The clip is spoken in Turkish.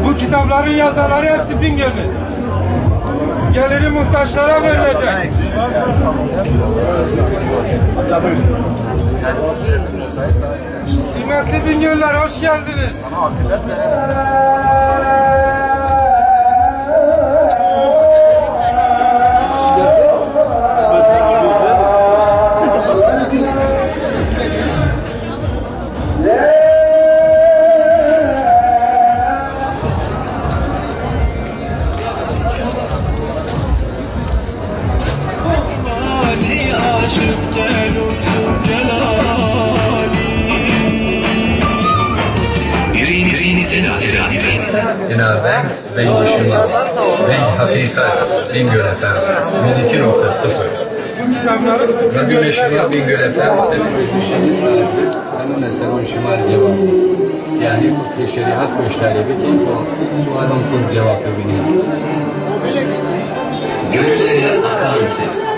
Bu kitapların yazarları hepsi Bingöl'lü. Geliri muhtaçlara verilecek. Varsa tamam yapıyoruz. Kıymetli Bingöller hoş geldiniz. Sana akıbet verelim. Cenab-ı Renk Işıma, Renk Hakikat, Bingöl FM, 102.0. Bu kitapları Radyo Işıma, Bingöl FM, hemen eserun şımar cevabı. Yani bu şeriat köşkleri ki o sualın full cevabı biliyor. Gönüllere akan ses.